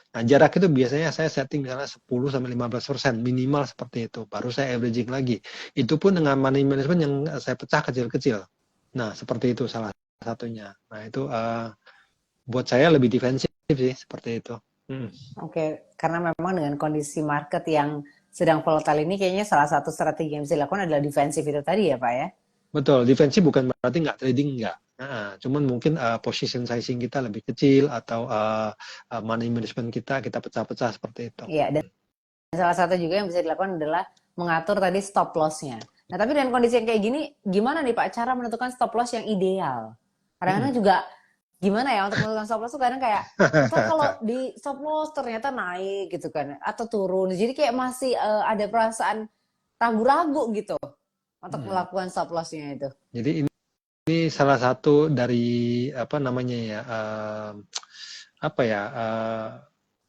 B: Nah, jarak itu biasanya saya setting misalnya 10-15% minimal seperti itu. Baru saya averaging lagi. Itu pun dengan money management yang saya pecah kecil-kecil. Nah, seperti itu salah satunya. Nah, itu buat saya lebih defensif sih seperti itu. Hmm.
A: Oke, karena memang dengan kondisi market yang sedang volatile ini kayaknya salah satu strategi yang bisa dilakukan adalah defensif itu tadi ya Pak ya?
B: Betul, defensif bukan berarti nggak trading, nggak. Nah, cuman mungkin position sizing kita lebih kecil atau money management kita pecah-pecah seperti itu.
A: Iya, dan salah satu juga yang bisa dilakukan adalah mengatur tadi stop loss-nya. Nah, tapi dengan kondisi yang kayak gini, gimana nih Pak cara menentukan stop loss yang ideal? Kadang-kadang juga gimana ya untuk menentukan stop loss tuh kadang kayak ntar kalau di stop loss ternyata naik gitu kan atau turun. Jadi kayak masih ada perasaan ragu-ragu gitu untuk
B: Hmm.
A: melakukan stop loss-nya itu.
B: Jadi ini salah satu dari apa namanya ya, apa ya,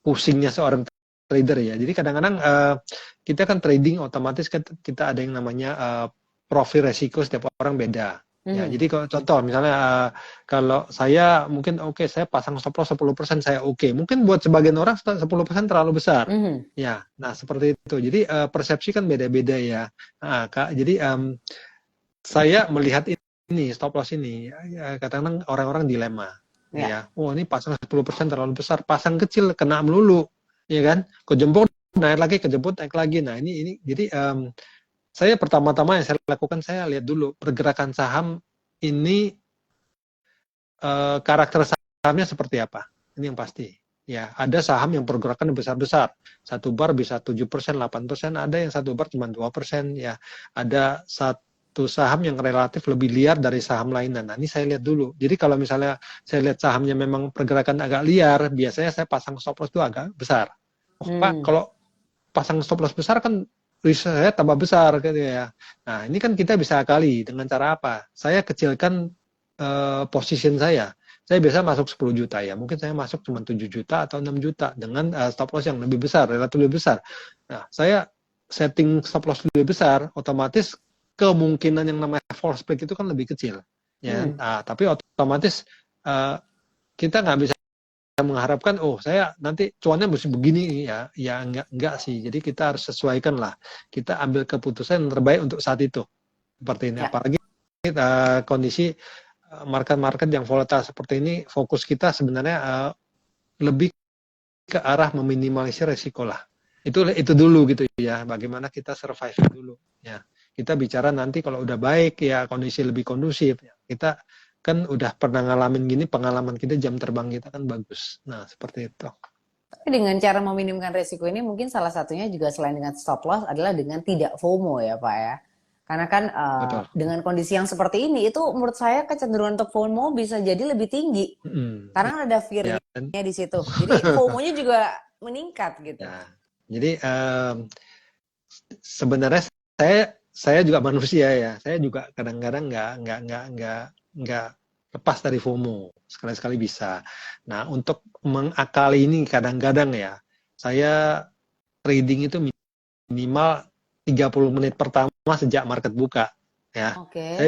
B: pusingnya seorang trader ya. Jadi kadang-kadang kita kan trading otomatis kita ada yang namanya profil resiko, setiap orang beda. Ya,
A: Mhm.
B: jadi kalau contoh misalnya kalau saya mungkin oke, saya pasang stop loss 10% saya oke. Mungkin buat sebagian orang 10% terlalu besar.
A: Mhm.
B: Ya, nah seperti itu. Jadi persepsi kan beda-beda ya. Nah, Kak, jadi saya melihat ini stop loss ini ya, kadang-kadang orang-orang dilema
A: Ya.
B: ya. Oh, ini pasang 10% terlalu besar, pasang kecil kena melulu, ya kan? Kejemput naik lagi, kejemput naik lagi. Nah, ini jadi saya pertama-tama yang saya lakukan, saya lihat dulu pergerakan saham ini, karakter sahamnya seperti apa. Ini yang pasti. Ya, ada saham yang pergerakan besar-besar. Satu bar bisa 7%, 8%, ada yang satu bar cuma 2%, ya. Ada satu saham yang relatif lebih liar dari saham lainnya. Nah, ini saya lihat dulu. Jadi kalau misalnya saya lihat sahamnya memang pergerakan agak liar, biasanya saya pasang stop loss itu agak besar. Oh, Pak,
A: Hmm.
B: kalau pasang stop loss besar kan risk saya tambah besar gitu ya. Nah, ini kan kita bisa akali dengan cara apa? Saya kecilkan position saya. Saya biasa masuk 10 juta ya. Mungkin saya masuk cuma 7 juta atau 6 juta dengan stop loss yang lebih besar, relatif lebih besar. Nah, saya setting stop loss lebih besar, otomatis kemungkinan yang namanya false break itu kan lebih kecil. Ya,
A: Hmm.
B: nah, tapi otomatis uh, kita nggak bisa mengharapkan oh saya nanti cuannya mesti begini ya enggak sih, jadi kita harus sesuaikan lah, kita ambil keputusan yang terbaik untuk saat itu seperti ini,
A: Ya.
B: apalagi kondisi market-market yang volatile seperti ini, fokus kita sebenarnya lebih ke arah meminimalisir resiko lah, itu dulu gitu ya, bagaimana kita survive dulu ya, kita bicara nanti kalau udah baik ya, kondisi lebih kondusif ya, kita kan udah pernah ngalamin gini, pengalaman kita, jam terbang kita kan bagus. Nah, seperti itu.
A: Tapi dengan cara meminimkan resiko ini mungkin salah satunya juga selain dengan stop loss adalah dengan tidak FOMO ya Pak ya. Karena kan
B: Betul.
A: dengan kondisi yang seperti ini itu menurut saya kecenderungan untuk FOMO bisa jadi lebih tinggi.
B: Mm,
A: Karena kan ada
B: ya, kan?
A: fear-nya di situ. Jadi FOMO-nya juga meningkat gitu.
B: Ya. Jadi sebenarnya saya juga manusia ya. Saya juga kadang-kadang nggak lepas dari FOMO. Sekali-sekali bisa. Nah, untuk mengakali ini kadang-kadang ya, saya trading itu minimal 30 menit pertama sejak market buka. Ya,
A: Oke.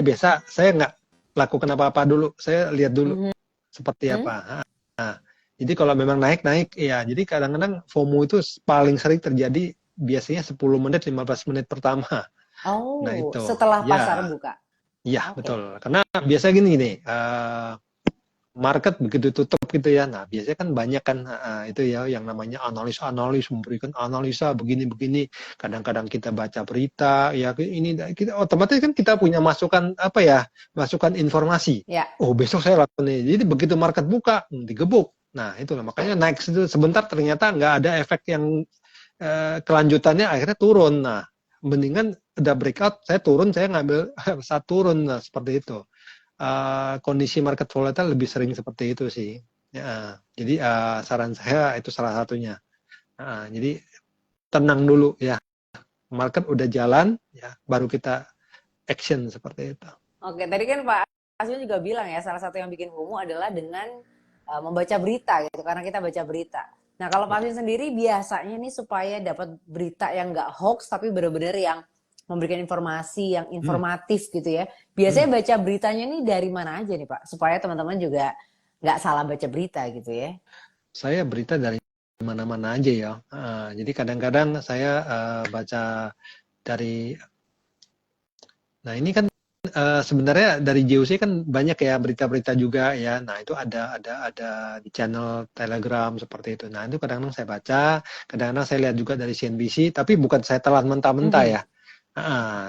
B: saya nggak lakukan apa-apa dulu. Saya lihat dulu
A: Mhm.
B: seperti apa. Nah, jadi kalau memang naik ya. Jadi kadang-kadang FOMO itu paling sering terjadi biasanya 10 menit, 15 menit pertama. Nah,
A: Oh,
B: itu.
A: setelah pasar
B: Ya,
A: buka.
B: ya
A: Oke.
B: betul. Karena biasa gini nih, market begitu tutup gitu ya. Nah, biasanya kan banyak kan itu ya yang namanya analis-analis memberikan analisa begini-begini. Kadang-kadang kita baca berita ya, ini kita otomatis kan kita punya masukan apa ya? Masukan informasi.
A: Ya.
B: Oh, besok saya lakukan ini. Jadi begitu market buka, digebuk. Nah, itulah makanya naik sebentar ternyata nggak ada efek yang kelanjutannya, akhirnya turun. Nah, mendingan udah breakout, saya turun, saya ngambil saat turun. Nah, seperti itu. Kondisi market volatile lebih sering seperti itu sih. Ya, jadi saran saya itu salah satunya. Jadi tenang dulu ya, market udah jalan ya, baru kita action seperti itu.
A: Oke, tadi kan Pak Asmi juga bilang ya, salah satu yang bikin FOMO adalah dengan membaca berita gitu, karena kita baca berita. Nah, kalau Pak Asin sendiri biasanya nih supaya dapat berita yang nggak hoax tapi benar-benar yang memberikan informasi yang
B: Hmm,
A: informatif gitu ya.
B: hmm.
A: Biasanya baca beritanya nih dari mana aja nih Pak? Supaya teman-teman juga nggak salah baca berita gitu ya.
B: Saya berita dari mana-mana aja ya. Jadi kadang-kadang saya baca dari, nah ini kan sebenarnya dari JOC kan banyak ya berita-berita juga ya. Nah itu ada di channel Telegram seperti itu. Nah itu kadang-kadang saya baca, kadang-kadang saya lihat juga dari CNBC, tapi bukan saya telan mentah-mentah
A: Mhm.
B: ya.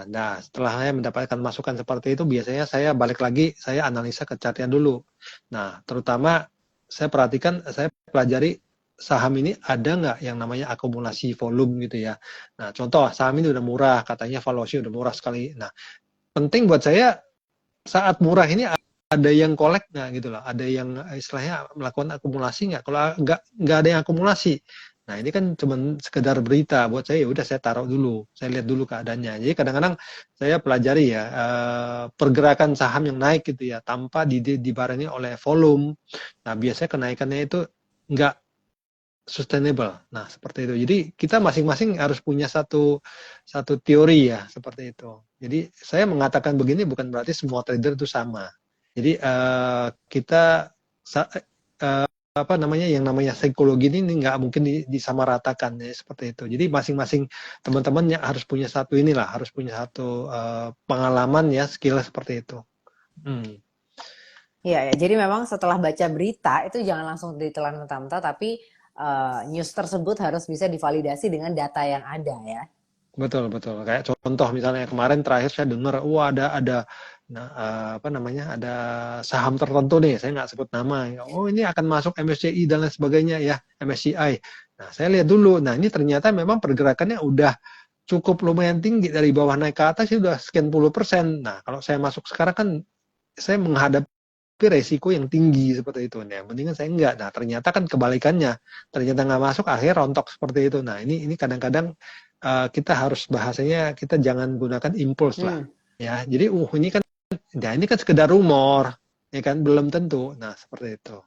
B: Nah, setelah saya mendapatkan masukan seperti itu, biasanya saya balik lagi, saya analisa ke chartnya dulu. Nah, terutama saya perhatikan, saya pelajari saham ini ada nggak yang namanya akumulasi volume gitu ya. Nah, contoh saham ini udah murah, katanya valuasi udah murah sekali. Nah, penting buat saya saat murah ini ada yang kolek nggak gitu loh, ada yang istilahnya melakukan akumulasi nggak? Kalau nggak ada yang akumulasi, nah ini kan cuma sekedar berita buat saya. Ya udah saya taruh dulu, saya lihat dulu keadaannya. Jadi kadang-kadang saya pelajari ya pergerakan saham yang naik gitu ya tanpa dibarengi oleh volume. Nah biasanya kenaikannya itu nggak sustainable. Nah seperti itu. Jadi kita masing-masing harus punya satu satu teori ya seperti itu. Jadi saya mengatakan begini bukan berarti semua trader itu sama. Jadi kita apa namanya yang namanya psikologi ini nggak mungkin disamaratakan ya seperti itu. Jadi masing-masing teman-teman yang harus punya satu inilah, harus punya satu pengalaman ya, skill seperti itu. Hmm.
A: Iya ya. Jadi memang setelah baca berita itu jangan langsung ditelan mentah-mentah tapi news tersebut harus bisa divalidasi dengan data yang ada ya.
B: Betul, betul. Kayak contoh misalnya kemarin terakhir saya dengar, wah ada nah, apa namanya, ada saham tertentu nih, saya nggak sebut nama. Oh ini akan masuk MSCI dan lain sebagainya ya, MSCI. Nah saya lihat dulu, nah ini ternyata memang pergerakannya udah cukup lumayan tinggi dari bawah naik ke atas, sudah sekian puluh persen. Nah kalau saya masuk sekarang kan saya menghadapi resiko yang tinggi seperti itu. Nah, mendingan saya enggak. Nah, ternyata kan kebalikannya. Ternyata nggak masuk, akhirnya rontok seperti itu. Nah, ini kadang-kadang kita harus bahasanya kita jangan gunakan impuls lah.
A: Hmm.
B: Ya, jadi ini kan, nah ini kan sekedar rumor, ya kan belum tentu. Nah, seperti itu.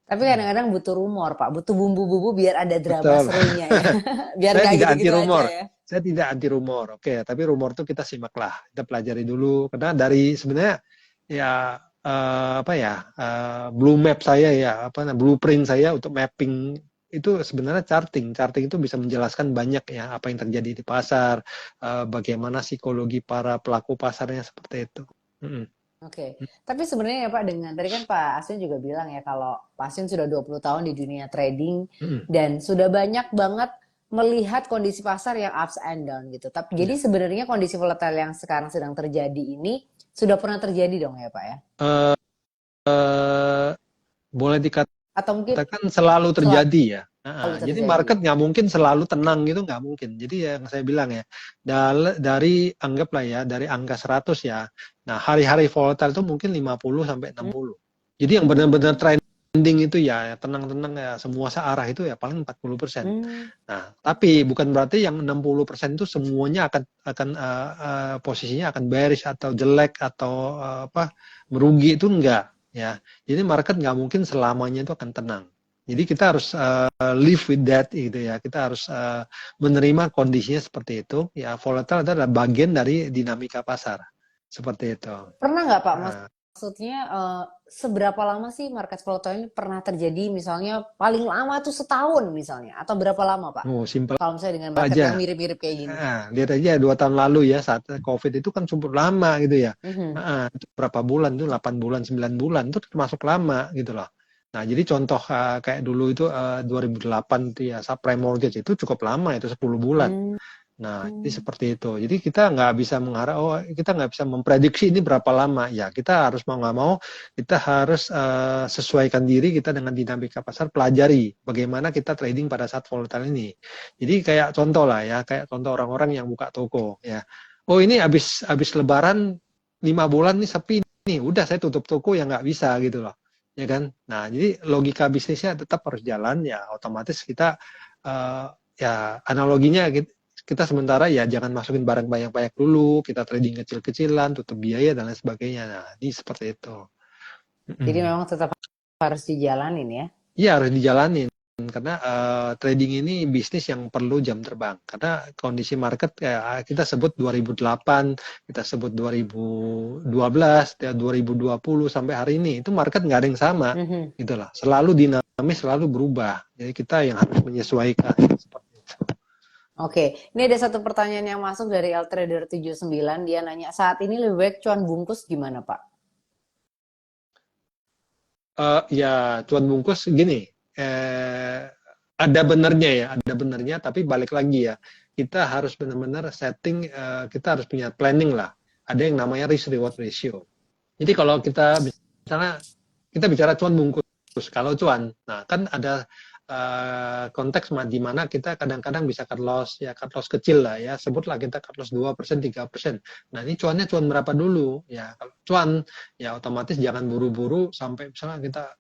A: Tapi
B: Hmm.
A: kadang-kadang butuh rumor, Pak. Butuh bumbu-bumbu biar ada drama
B: Betul.
A: serunya ya. Biar
B: Saya
A: nggak
B: tidak anti
A: gitu-gitu aja
B: rumor.
A: ya.
B: Saya tidak anti rumor. Oke, tapi rumor tuh kita simak lah. Kita pelajari dulu. Karena dari sebenarnya ya apa ya blue map saya ya apa blueprint saya untuk mapping itu sebenarnya charting. Charting itu bisa menjelaskan banyak ya apa yang terjadi di pasar, bagaimana psikologi para pelaku pasarnya seperti itu. Mm-mm.
A: Oke, tapi sebenarnya ya Pak dengan tadi kan Pak Asin juga bilang ya kalau Pak Asin sudah 20 tahun di dunia trading
B: Mm-mm.
A: dan sudah banyak banget melihat kondisi pasar yang ups and down gitu. Tapi jadi
B: Ya.
A: sebenarnya kondisi volatile yang sekarang sedang terjadi ini sudah pernah terjadi dong ya Pak ya?
B: Eh, eh, boleh
A: Atau mungkin
B: dikatakan selalu terjadi ya.
A: selalu
B: Jadi
A: terjadi?
B: market nggak mungkin selalu tenang gitu, nggak mungkin. Jadi yang saya bilang ya, dari anggaplah ya, dari angka 100 ya. Nah, hari-hari volatile itu mungkin 50 sampai 60. Jadi yang benar-benar
A: Hmm.
B: trending itu ya, tenang-tenang ya, semua searah itu ya paling 40%.
A: Hmm.
B: Nah, tapi bukan berarti yang 60% itu semuanya akan posisinya akan bearish atau jelek atau apa merugi itu enggak ya. Jadi market nggak mungkin selamanya itu akan tenang. Jadi kita harus live with that gitu ya. Kita harus menerima kondisinya seperti itu. Ya volatile adalah bagian dari dinamika pasar. Seperti itu.
A: Pernah nggak Pak?
B: Nah,
A: Maksudnya seberapa lama sih market volatile ini pernah terjadi? Misalnya paling lama tuh setahun misalnya, atau berapa lama Pak?
B: simpel
A: Kalau misalnya dengan market yang
B: aja.
A: mirip-mirip kayak gini.
B: Lihat aja 2 tahun lalu ya saat COVID itu kan cukup lama gitu ya.
A: Mhm.
B: Itu berapa bulan tuh 8 bulan 9 bulan itu termasuk lama gitu loh. Nah jadi contoh kayak dulu itu 2008 itu ya subprime mortgage itu cukup lama itu 10 bulan.
A: Hmm.
B: Nah, jadi seperti itu. Jadi kita nggak bisa mengharap, oh kita nggak bisa memprediksi ini berapa lama. Ya, kita harus mau nggak mau, kita harus sesuaikan diri kita dengan dinamika pasar, pelajari bagaimana kita trading pada saat volatile ini. Jadi kayak contoh lah ya, kayak contoh orang-orang yang buka toko ya. Oh ini habis Lebaran 5 bulan nih sepi nih, udah saya tutup toko ya nggak bisa gitu loh, ya kan. Nah, jadi logika bisnisnya tetap harus jalan ya, otomatis kita uh, ya analoginya gitu kita sementara ya jangan masukin barang banyak-banyak dulu, kita trading kecil-kecilan, tutup biaya dan lain sebagainya. Nah, ini seperti itu.
A: Jadi
B: Mm-mm.
A: memang tetap harus dijalanin ya.
B: Iya harus dijalanin. karena trading ini bisnis yang perlu jam terbang. Karena kondisi market kita sebut 2008, kita sebut 2012, ya 2020 sampai hari ini itu market nggak ada yang sama, gitulah. Selalu dinamis, selalu berubah. Jadi kita yang harus menyesuaikan seperti itu.
A: Oke, ini ada satu pertanyaan yang masuk dari Ltrader79. Dia nanya, saat ini lebih baik cuan bungkus gimana, Pak?
B: Ya, cuan bungkus gini, ada benernya ya, ada benernya, tapi balik lagi ya, kita harus benar-benar setting, kita harus punya planning lah. Ada yang namanya risk reward ratio. Jadi kalau kita misalnya kita bicara cuan bungkus, kalau cuan, nah kan ada konteks di mana kita kadang-kadang bisa cut loss, ya cut loss kecil lah ya, sebutlah kita cut loss 2%, 3%. Nah ini cuannya cuan berapa dulu? Ya kalau cuan, ya otomatis jangan buru-buru sampai misalnya kita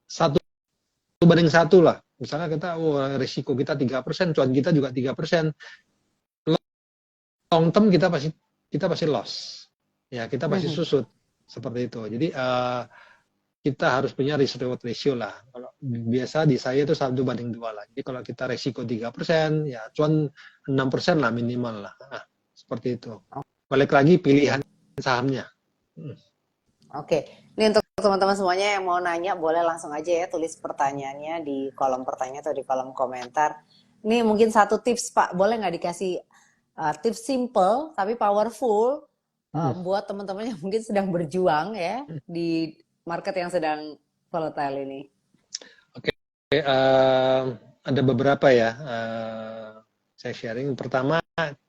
B: 1:1 lah. Misalnya kita, risiko kita 3%, cuan kita juga 3%. Long term kita pasti loss. Ya, kita pasti susut. Seperti itu. Jadi kita harus punya risk reward ratio lah. Kalau biasa di saya itu 1:2 lah. Jadi kalau kita risiko 3%, ya cuan 6% lah minimal lah. Nah, seperti itu. Balik lagi pilihan sahamnya.
A: Oke, ini untuk teman-teman semuanya yang mau nanya, boleh langsung aja ya tulis pertanyaannya di kolom pertanyaan atau di kolom komentar. Ini mungkin satu tips Pak, boleh nggak dikasih tips simple tapi powerful buat teman-teman yang mungkin sedang berjuang ya di market yang sedang volatile ini?
B: Oke, ada beberapa ya. Saya sharing. Pertama,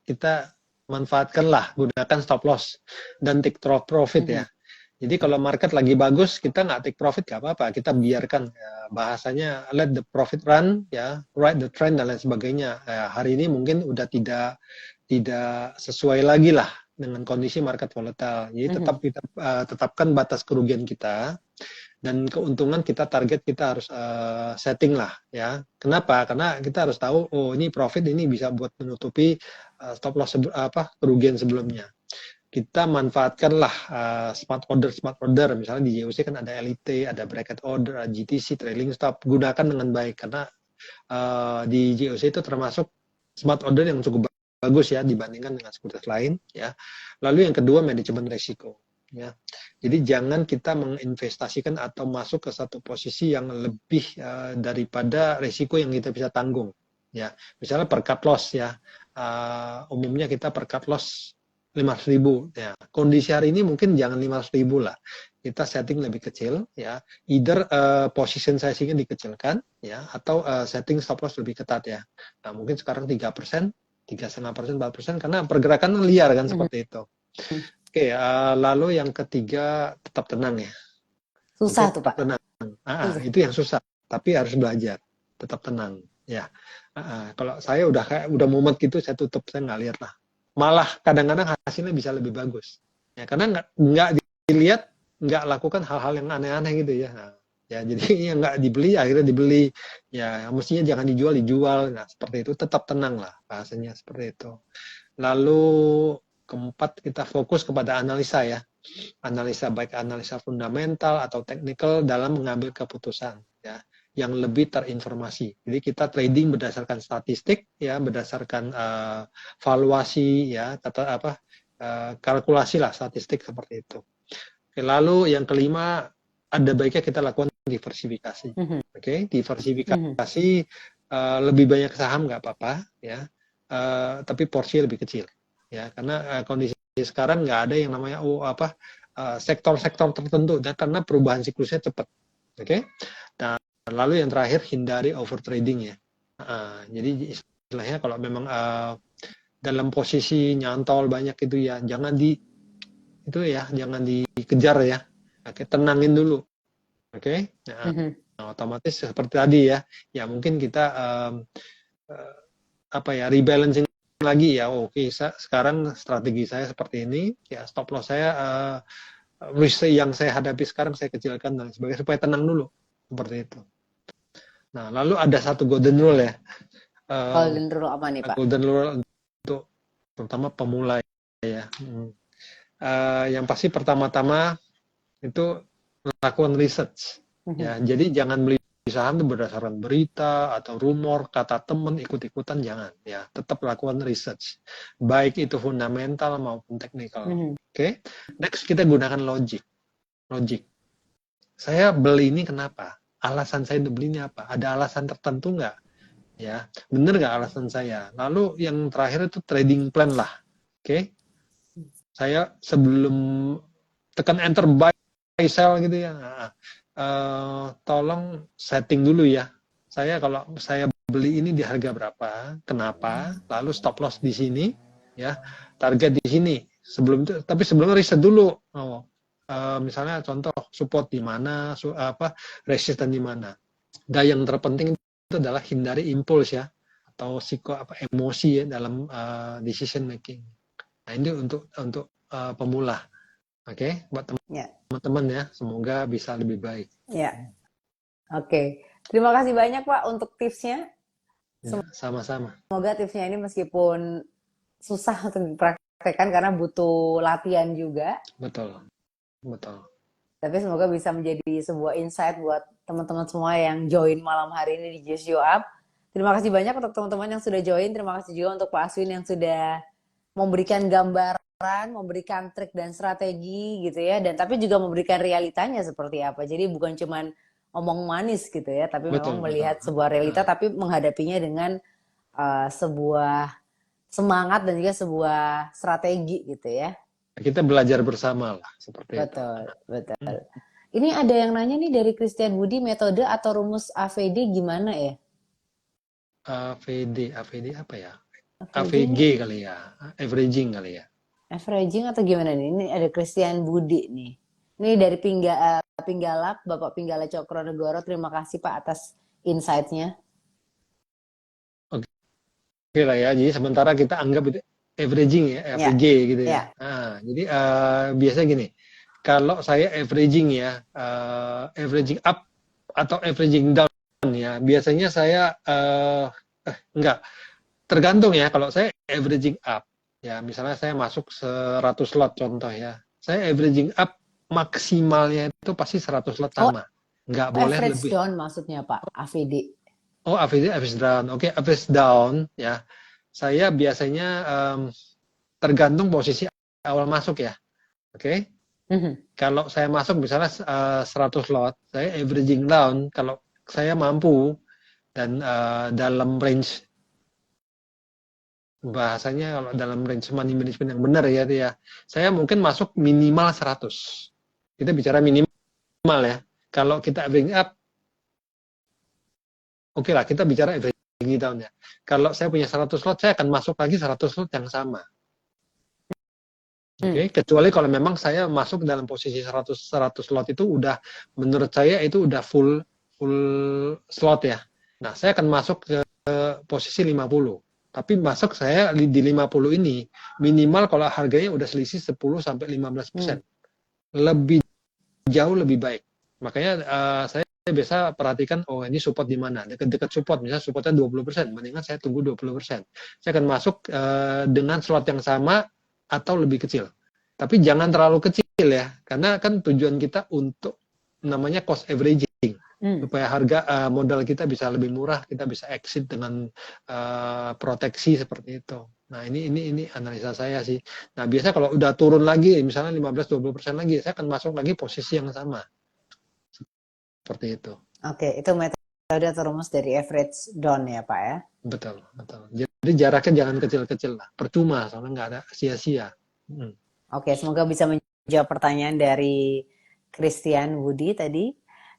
B: kita manfaatkanlah, gunakan stop loss dan take profit ya. Jadi kalau market lagi bagus, kita nggak take profit nggak apa-apa, kita biarkan, ya, bahasanya let the profit run, ya ride the trend dan lain sebagainya. Hari ini mungkin udah tidak sesuai lagi lah dengan kondisi market volatile. Jadi tetap kita tetapkan batas kerugian kita dan keuntungan kita, target kita harus setting lah ya. Kenapa? Karena kita harus tahu, oh ini profit ini bisa buat menutupi stop loss kerugian sebelumnya. Kita manfaatkanlah smart order, misalnya di JOC kan ada LIT, ada bracket order, ada GTC, trailing stop, gunakan dengan baik karena di JOC itu termasuk smart order yang cukup bagus ya dibandingkan dengan sekuritas lain ya. Lalu yang kedua, manajemen risiko ya. Jadi jangan kita menginvestasikan atau masuk ke satu posisi yang lebih daripada risiko yang kita bisa tanggung ya. Misalnya per cut loss ya, umumnya kita per cut loss 500.000 ya. Kondisi hari ini mungkin jangan 500.000 lah. Kita setting lebih kecil ya. Either position sizing-nya dikecilkan ya atau setting stop loss lebih ketat ya. Nah, mungkin sekarang 3%, 3,5%, 4% karena pergerakan liar kan seperti itu. Oke, lalu yang ketiga, tetap tenang ya.
A: Susah tuh Pak.
B: Tenang. Itu yang susah, tapi harus belajar. Tetap tenang ya. Kalau saya udah mumet gitu, saya tutup, saya nggak lihat lah. Malah kadang-kadang hasilnya bisa lebih bagus ya, karena nggak dilihat, nggak lakukan hal-hal yang aneh-aneh gitu ya. Nah, ya jadi yang nggak dibeli akhirnya dibeli ya, mestinya jangan dijual. Nah seperti itu, tetap tenang lah bahasanya seperti itu. Lalu keempat, kita fokus kepada analisa ya, analisa baik analisa fundamental atau teknikal dalam mengambil keputusan ya, yang lebih terinformasi. Jadi kita trading berdasarkan statistik ya, berdasarkan valuasi ya, kalkulasi lah statistik seperti itu. Oke, lalu yang kelima, ada baiknya kita lakukan diversifikasi. Oke, diversifikasi lebih banyak saham nggak apa-apa ya, tapi porsi lebih kecil ya, karena kondisi sekarang nggak ada yang namanya sektor-sektor tertentu dan karena perubahan siklusnya cepat. Oke. Nah, lalu yang terakhir, hindari over trading ya. Jadi istilahnya kalau memang dalam posisi nyantol banyak itu ya, jangan dikejar ya. Oke, tenangin dulu. Oke. Nah, otomatis seperti tadi ya. Ya mungkin kita rebalancing lagi ya. Oke, sekarang strategi saya seperti ini ya, stop loss saya risk yang saya hadapi sekarang saya kecilkan dan sebagainya supaya tenang dulu seperti itu. Nah, lalu ada satu golden rule ya.
A: Golden rule apa nih Pak?
B: Golden rule untuk terutama pemula ya. Yang pasti pertama-tama itu melakukan research ya. Jadi jangan beli saham itu berdasarkan berita atau rumor, kata teman, ikut-ikutan jangan ya. Tetap lakukan research. Baik itu fundamental maupun teknikal. Oke. Next kita gunakan logic. Logic. Saya beli ini kenapa? Alasan saya beli ini apa? Ada alasan tertentu nggak? Ya, bener nggak alasan saya? Lalu yang terakhir itu trading plan lah. Oke. Saya sebelum tekan enter buy sell gitu ya. Tolong setting dulu ya. Kalau saya beli ini di harga berapa, kenapa, lalu stop loss di sini, ya, target di sini. Tapi sebelum riset dulu. Misalnya contoh support di mana, resisten di mana. Dan yang terpenting itu adalah hindari impuls ya, atau emosi ya dalam decision making. Nah ini untuk pemula. Oke, buat teman-teman ya, semoga bisa lebih baik.
A: Ya, oke. Terima kasih banyak Pak untuk tipsnya.
B: Ya, sama-sama.
A: Semoga tipsnya ini meskipun susah untuk dipraktekkan karena butuh latihan juga.
B: Betul.
A: Tapi semoga bisa menjadi sebuah insight buat teman-teman semua yang join malam hari ini di Just You Up. Terima kasih banyak untuk teman-teman yang sudah join. Terima kasih juga untuk Pak Aswin yang sudah memberikan gambaran, memberikan trik dan strategi gitu ya, dan tapi juga memberikan realitanya seperti apa. Jadi bukan cuman omong manis gitu ya, tapi memang melihat sebuah realita, tapi menghadapinya dengan sebuah semangat dan juga sebuah strategi gitu ya.
B: Kita belajar bersama lah seperti itu.
A: Betul. Ini ada yang nanya nih dari Christian Budi, metode atau rumus AVD gimana ya?
B: AVD apa ya? AVG kali ya, averaging kali ya.
A: Averaging atau gimana nih? Ini ada Christian Budi nih. Ini dari Pinggala, Bapak Pinggala Cokronegoro. Terima kasih Pak atas insight-nya.
B: Oke lah ya, jadi sementara kita anggap itu averaging ya, AVG gitu ya. Nah, jadi biasanya gini, kalau saya averaging ya, averaging up atau averaging down ya, biasanya saya enggak. Tergantung ya, kalau saya averaging up, ya misalnya saya masuk 100 lot contoh ya, saya averaging up maksimalnya itu pasti 100 lot sama, nggak boleh
A: average
B: lebih.
A: Down maksudnya Pak, AVD.
B: Oh, average down, oke, average down ya, saya biasanya tergantung posisi awal masuk ya, oke. Kalau saya masuk misalnya 100 lot, saya averaging down, kalau saya mampu dan dalam range, bahasanya kalau dalam range money management yang benar ya, saya mungkin masuk minimal 100. Kita bicara minimal ya. Kalau kita averaging up, oke lah, kita bicara averaging down ya. Kalau saya punya 100 lot, saya akan masuk lagi 100 lot yang sama. Oke, kecuali kalau memang saya masuk dalam posisi 100 lot itu udah, menurut saya itu udah full slot ya. Nah, saya akan masuk ke posisi 50. Tapi masuk saya di 50 ini minimal kalau harganya udah selisih 10-15%. Jauh lebih baik. Makanya saya biasa perhatikan, oh ini support di mana. Dekat-dekat support, misalnya supportnya 20%, mendingan saya tunggu 20%. Saya akan masuk dengan slot yang sama atau lebih kecil. Tapi jangan terlalu kecil ya, karena kan tujuan kita untuk namanya cost averaging. Supaya harga modal kita bisa lebih murah, kita bisa exit dengan proteksi seperti itu. Nah ini analisa saya sih. Nah biasanya kalau udah turun lagi, misalnya 15-20% lagi, saya akan masuk lagi posisi yang sama. Seperti itu.
A: Oke, itu metode atau rumus dari average down ya Pak ya?
B: Betul. Jadi jaraknya jangan kecil-kecil lah. Percuma, soalnya nggak ada sia-sia.
A: Oke, semoga bisa menjawab pertanyaan dari Christian Budi tadi.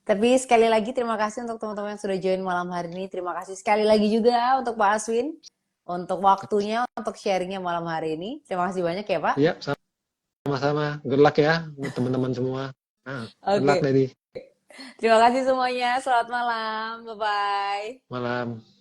A: Tapi sekali lagi terima kasih untuk teman-teman yang sudah join malam hari ini. Terima kasih sekali lagi juga untuk Pak Aswin untuk waktunya, untuk sharingnya malam hari ini. Terima kasih banyak ya Pak.
B: Iya, sama-sama. Good luck ya teman-teman semua. Good luck, Lady.
A: Terima kasih semuanya. Selamat malam. Bye-bye.
B: Malam.